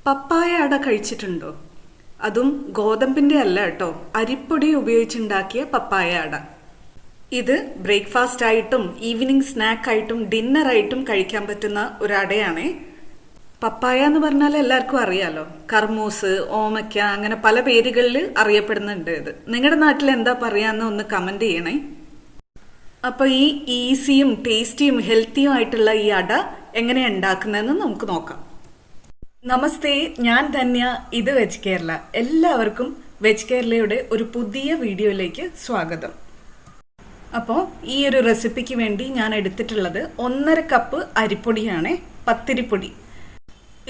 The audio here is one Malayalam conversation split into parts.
പപ്പായ അട കഴിച്ചിട്ടുണ്ടോ? അതും ഗോതമ്പിന്റെ അല്ല കേട്ടോ, അരിപ്പൊടി ഉപയോഗിച്ചുണ്ടാക്കിയ പപ്പായ അട. ഇത് ബ്രേക്ക്ഫാസ്റ്റ് ആയിട്ടും ഈവനിങ് സ്നാക്ക് ആയിട്ടും ഡിന്നർ ആയിട്ടും കഴിക്കാൻ പറ്റുന്ന ഒരു അടയാണേ. പപ്പായ എന്ന് പറഞ്ഞാൽ എല്ലാവർക്കും അറിയാലോ. കർമൂസ്, ഓമയ്ക്ക, അങ്ങനെ പല പേരുകളിൽ അറിയപ്പെടുന്നുണ്ട്. ഇത് നിങ്ങളുടെ നാട്ടിൽ എന്താ പറയാന്ന് ഒന്ന് കമന്റ് ചെയ്യണേ. അപ്പൊ ഈ ഈസിയും ടേസ്റ്റിയും ഹെൽത്തിയും ആയിട്ടുള്ള ഈ അട എങ്ങനെയാ ഉണ്ടാക്കുന്നതെന്ന് നമുക്ക് നോക്കാം. നമസ്തേ, ഞാൻ ധന്യ. ഇത് വെജ് കേരള. എല്ലാവർക്കും വെജ് കേരളയുടെ ഒരു പുതിയ വീഡിയോയിലേക്ക് സ്വാഗതം. അപ്പോൾ ഈ ഒരു റെസിപ്പിക്ക് വേണ്ടി ഞാൻ എടുത്തിട്ടുള്ളത് 1.5 കപ്പ് അരിപ്പൊടിയാണ്, പത്തിരിപ്പൊടി.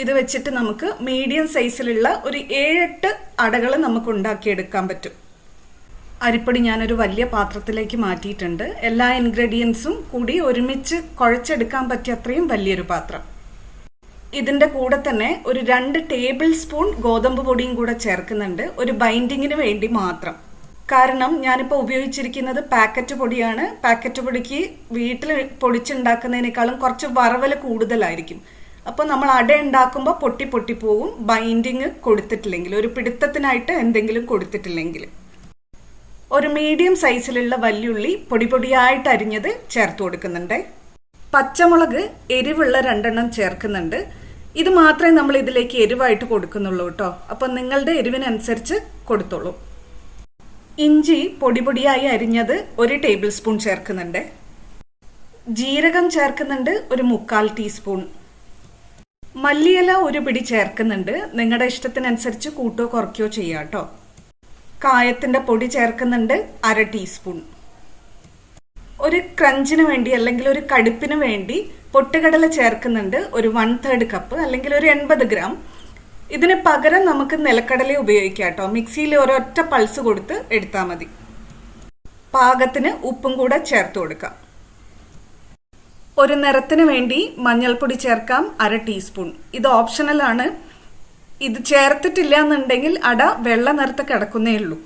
ഇത് വെച്ചിട്ട് നമുക്ക് മീഡിയം സൈസിലുള്ള ഒരു 7-8 അടകൾ നമുക്ക് ഉണ്ടാക്കിയെടുക്കാൻ പറ്റും. അരിപ്പൊടി ഞാനൊരു വലിയ പാത്രത്തിലേക്ക് മാറ്റിയിട്ടുണ്ട്. എല്ലാ ഇൻഗ്രീഡിയൻസും കൂടി ഒരുമിച്ച് കുഴച്ചെടുക്കാൻ പറ്റിയ അത്രയും വലിയൊരു പാത്രം. ഇതിന്റെ കൂടെ തന്നെ ഒരു 2 ടേബിൾ സ്പൂൺ ഗോതമ്പ് പൊടിയും കൂടെ ചേർക്കുന്നുണ്ട്, ഒരു ബൈൻഡിങ്ങിന് വേണ്ടി മാത്രം. കാരണം ഞാനിപ്പോൾ ഉപയോഗിച്ചിരിക്കുന്നത് പാക്കറ്റ് പൊടിയാണ്. പാക്കറ്റ് പൊടിക്ക് വീട്ടിൽ പൊടിച്ചുണ്ടാക്കുന്നതിനേക്കാളും കുറച്ച് വറവല് കൂടുതലായിരിക്കും. അപ്പോൾ നമ്മൾ അട ഉണ്ടാക്കുമ്പോൾ പൊട്ടി പോവും, ബൈൻഡിങ് കൊടുത്തിട്ടില്ലെങ്കിൽ, ഒരു പിടുത്തത്തിനായിട്ട് എന്തെങ്കിലും കൊടുത്തിട്ടില്ലെങ്കിൽ. ഒരു മീഡിയം സൈസിലുള്ള വല്യുള്ളി പൊടിയായിട്ട് അരിഞ്ഞത് ചേർത്ത് കൊടുക്കുന്നുണ്ട്. പച്ചമുളക് എരിവുള്ള 2 എണ്ണം ചേർക്കുന്നുണ്ട്. ഇത് മാത്രമേ നമ്മൾ ഇതിലേക്ക് എരിവായിട്ട് കൊടുക്കുന്നുള്ളൂ കേട്ടോ. അപ്പം നിങ്ങളുടെ എരിവിനനുസരിച്ച് കൊടുത്തോളൂ. ഇഞ്ചി പൊടിയായി അരിഞ്ഞത് 1 ടേബിൾ സ്പൂൺ ചേർക്കുന്നുണ്ട്. ജീരകം ചേർക്കുന്നുണ്ട്, ഒരു 1/4 ടീസ്പൂൺ. മല്ലിയില ഒരു പിടി ചേർക്കുന്നുണ്ട്. നിങ്ങളുടെ ഇഷ്ടത്തിനനുസരിച്ച് കൂട്ടോ കുറയ്ക്കോ ചെയ്യാം കേട്ടോ. കായത്തിന്റെ പൊടി ചേർക്കുന്നുണ്ട്, 1/2 ടീസ്പൂൺ. ഒരു ക്രഞ്ചിന് വേണ്ടി അല്ലെങ്കിൽ ഒരു കടുപ്പിന് വേണ്ടി പൊട്ടുകടല ചേർക്കുന്നുണ്ട്, ഒരു 1/3 കപ്പ് അല്ലെങ്കിൽ ഒരു 80 ഗ്രാം. ഇതിന് പകരം നമുക്ക് നിലക്കടല ഉപയോഗിക്കാം കേട്ടോ. മിക്സിയിൽ ഒരൊറ്റ പൾസ് കൊടുത്ത് എടുത്താൽ മതി. പാകത്തിന് ഉപ്പും കൂടെ ചേർത്ത് കൊടുക്കാം. ഒരു നിറത്തിന് വേണ്ടി മഞ്ഞൾപ്പൊടി ചേർക്കാം, 1/2 ടീസ്പൂൺ. ഇത് ഓപ്ഷണൽ ആണ്. ഇത് ചേർത്തിട്ടില്ല എന്നുണ്ടെങ്കിൽ അട വെള്ള നിറത്ത് കിടക്കുന്നേ ഉള്ളൂ.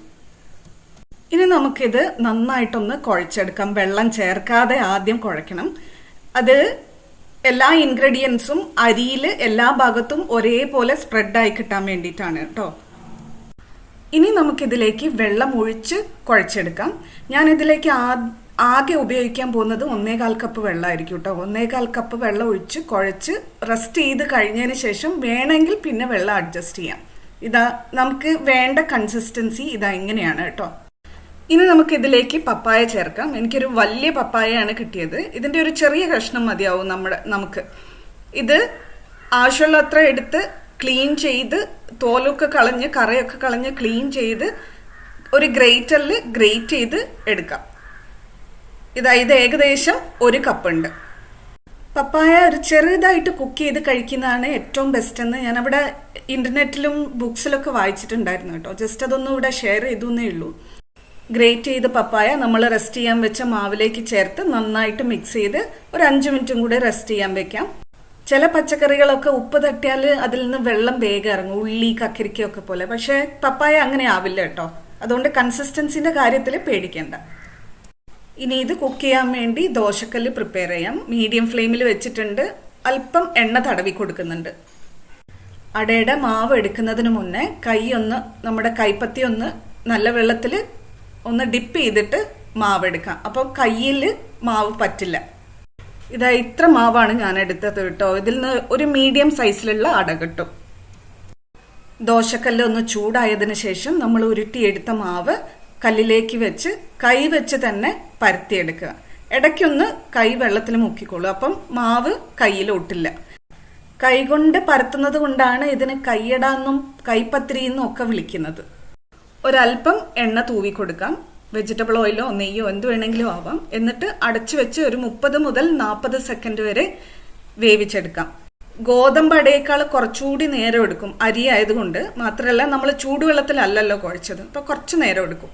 ഇനി നമുക്കിത് നന്നായിട്ടൊന്ന് കുഴച്ചെടുക്കാം. വെള്ളം ചേർക്കാതെ ആദ്യം കുഴക്കണം. അത് എല്ലാ ഇൻഗ്രീഡിയൻസും അരിയിൽ എല്ലാ ഭാഗത്തും ഒരേപോലെ സ്പ്രെഡായി കിട്ടാൻ വേണ്ടിയിട്ടാണ് കേട്ടോ. ഇനി നമുക്കിതിലേക്ക് വെള്ളം ഒഴിച്ച് കുഴച്ചെടുക്കാം. ഞാൻ ഇതിലേക്ക് ആകെ ഉപയോഗിക്കാൻ പോകുന്നത് 1.25 കപ്പ് വെള്ളമായിരിക്കും കേട്ടോ. 1.25 കപ്പ് വെള്ളം ഒഴിച്ച് കുഴച്ച് റെസ്റ്റ് ചെയ്ത് കഴിഞ്ഞതിന് ശേഷം വേണമെങ്കിൽ പിന്നെ വെള്ളം അഡ്ജസ്റ്റ് ചെയ്യാം. ഇതാ നമുക്ക് വേണ്ട കൺസിസ്റ്റൻസി ഇതാ ഇങ്ങനെയാണ് കേട്ടോ. ഇനി നമുക്ക് ഇതിലേക്ക് പപ്പായ ചേർക്കാം. എനിക്കൊരു വലിയ പപ്പായയാണ് കിട്ടിയത്. ഇതിന്റെ ഒരു ചെറിയ കഷ്ണം മതിയാവും നമുക്ക്. ഇത് ആവശ്യമുള്ളത്ര എടുത്ത് ക്ലീൻ ചെയ്ത് തോലൊക്കെ കളഞ്ഞ് കറയൊക്കെ കളഞ്ഞ് ക്ലീൻ ചെയ്ത് ഒരു ഗ്രേറ്ററിൽ ഗ്രേറ്റ് ചെയ്ത് എടുക്കാം. ഇത് ഏകദേശം 1 കപ്പുണ്ട്. പപ്പായ ഒരു ചെറുതായിട്ട് കുക്ക് ചെയ്ത് കഴിക്കുന്നതാണ് ഏറ്റവും ബെസ്റ്റ് എന്ന് ഞാൻ അവിടെ ഇന്റർനെറ്റിലും ബുക്സിലൊക്കെ വായിച്ചിട്ടുണ്ടായിരുന്നു കേട്ടോ. ജസ്റ്റ് അതൊന്നും ഇവിടെ ഷെയർ ചെയ്തേ ഉള്ളൂ. ഗ്രേറ്റ് ചെയ്ത് പപ്പായ നമ്മൾ റെസ്റ്റ് ചെയ്യാൻ വെച്ച മാവിലേക്ക് ചേർത്ത് നന്നായിട്ട് മിക്സ് ചെയ്ത് ഒരു 5 മിനിറ്റും കൂടെ റെസ്റ്റ് ചെയ്യാൻ വെക്കാം. ചില പച്ചക്കറികളൊക്കെ ഉപ്പ് തട്ടിയാൽ അതിൽ നിന്ന് വെള്ളം വേഗം ഇറങ്ങും, ഉള്ളി, കക്കരിക്കയൊക്കെ പോലെ. പക്ഷെ പപ്പായ അങ്ങനെ ആവില്ല കേട്ടോ. അതുകൊണ്ട് കൺസിസ്റ്റൻസിന്റെ കാര്യത്തിൽ പേടിക്കേണ്ട. ഇനി ഇത് കുക്ക് ചെയ്യാൻ വേണ്ടി ദോശക്കല്ല് പ്രിപ്പയർ ചെയ്യാം. മീഡിയം ഫ്ലെയിമിൽ വെച്ചിട്ടുണ്ട്. അല്പം എണ്ണ തടവി കൊടുക്കുന്നുണ്ട്. അടയുടെ മാവ് എടുക്കുന്നതിന് മുന്നേ നമ്മുടെ കൈപ്പത്തി ഒന്ന് നല്ല വെള്ളത്തിൽ ഒന്ന് ഡിപ്പ് ചെയ്തിട്ട് മാവ് എടുക്കാം. അപ്പോൾ കയ്യിൽ മാവ് പറ്റില്ല. ഇത്ര മാവാണ് ഞാൻ എടുത്തത് കേട്ടോ. ഇതിൽ നിന്ന് ഒരു മീഡിയം സൈസിലുള്ള അട കിട്ടും. ദോശക്കല്ല് ഒന്ന് ചൂടായതിനു ശേഷം നമ്മൾ ഉരുട്ടിയെടുത്ത മാവ് കല്ലിലേക്ക് വെച്ച് കൈ വെച്ച് തന്നെ പരത്തിയെടുക്കുക. ഇടയ്ക്കൊന്ന് കൈ വെള്ളത്തിൽ മുക്കിക്കോളൂ. അപ്പം മാവ് കയ്യിൽ ഒട്ടില്ല. കൈകൊണ്ട് പരത്തുന്നത് കൊണ്ടാണ് ഇതിന് കൈയടാന്നും കൈപ്പത്തിരി എന്നും ഒക്കെ വിളിക്കുന്നത്. ഒരല്പം എണ്ണ തൂവി കൊടുക്കാം. വെജിറ്റബിൾ ഓയിലോ നെയ്യോ എന്ത് വേണമെങ്കിലും ആവാം. എന്നിട്ട് അടച്ചു വെച്ച് ഒരു 30 മുതൽ 40 സെക്കൻഡ് വരെ വേവിച്ചെടുക്കാം. ഗോതമ്പ് അടയേക്കാൾ കുറച്ചുകൂടി നേരം എടുക്കും, അരി ആയതുകൊണ്ട്. മാത്രമല്ല നമ്മൾ ചൂടുവെള്ളത്തിലല്ലല്ലോ കുഴച്ചത്, അപ്പൊ കുറച്ച് നേരം എടുക്കും.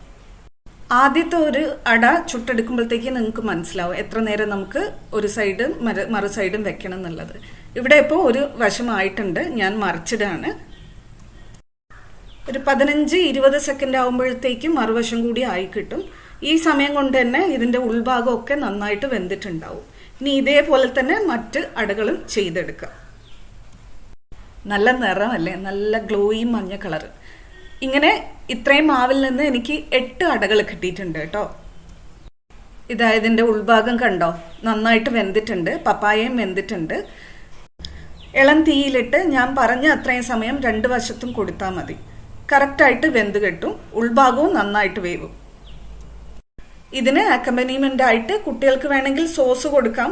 ആദ്യത്തെ ഒരു അട ചുട്ടെടുക്കുമ്പോഴത്തേക്ക് നിങ്ങൾക്ക് മനസ്സിലാവും എത്ര നേരം നമുക്ക് ഒരു സൈഡും മറു സൈഡും വെക്കണം എന്നുള്ളത്. ഇവിടെ ഇപ്പോൾ ഒരു വശമായിട്ടുണ്ട്, ഞാൻ മറിച്ചിടാണ്. ഒരു 15-20 സെക്കൻഡ് ആകുമ്പോഴത്തേക്കും മറുവശം കൂടി ആയി കിട്ടും. ഈ സമയം കൊണ്ട് തന്നെ ഇതിന്റെ ഉൾഭാഗമൊക്കെ നന്നായിട്ട് വെന്തിട്ടുണ്ടാവും. ഇനി ഇതേപോലെ തന്നെ മറ്റ് അടകളും ചെയ്തെടുക്കാം. നല്ല നിറമല്ലേ, നല്ല ഗ്ലോയി മഞ്ഞ കളറ്. ഇങ്ങനെ ഇത്രയും മാവിൽ നിന്ന് എനിക്ക് 8 അടകൾ കിട്ടിയിട്ടുണ്ട് കേട്ടോ. ഇതിന്റെ ഉൾഭാഗം കണ്ടോ, നന്നായിട്ട് വെന്തിട്ടുണ്ട്, പപ്പായയും വെന്തിട്ടുണ്ട്. ഇളം തീയിലിട്ട് ഞാൻ പറഞ്ഞ അത്രയും സമയം 2 വശത്തും കൊടുത്താൽ മതി. കറക്റ്റായിട്ട് വെന്ത് കിട്ടും, ഉൾഭാഗവും നന്നായിട്ട് വേവും. ഇതിന് അക്കമ്പനിമെന്റ് ആയിട്ട് കുട്ടികൾക്ക് വേണമെങ്കിൽ സോസ് കൊടുക്കാം,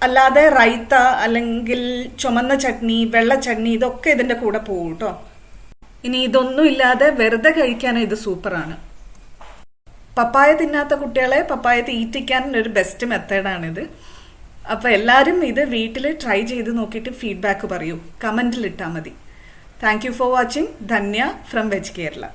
അല്ലാതെ റൈത്ത അല്ലെങ്കിൽ ചുമന്ന ചട്നി, വെള്ള ചട്നി, ഇതൊക്കെ ഇതിന്റെ കൂടെ പോകും കേട്ടോ. ഇനി ഇതൊന്നും ഇല്ലാതെ വെറുതെ കഴിക്കാൻ ഇത് സൂപ്പറാണ്. പപ്പായ തിന്നാത്ത കുട്ടികളെ പപ്പായ തീറ്റിക്കാൻ ഒരു ബെസ്റ്റ് മെത്തേഡാണിത്. അപ്പോൾ എല്ലാവരും ഇത് വീട്ടിൽ ട്രൈ ചെയ്ത് നോക്കിയിട്ട് ഫീഡ്ബാക്ക് പറയൂ, കമൻറ്റിൽ ഇട്ടാൽ മതി. Thank you for watching. Dhanya from veg Kerala.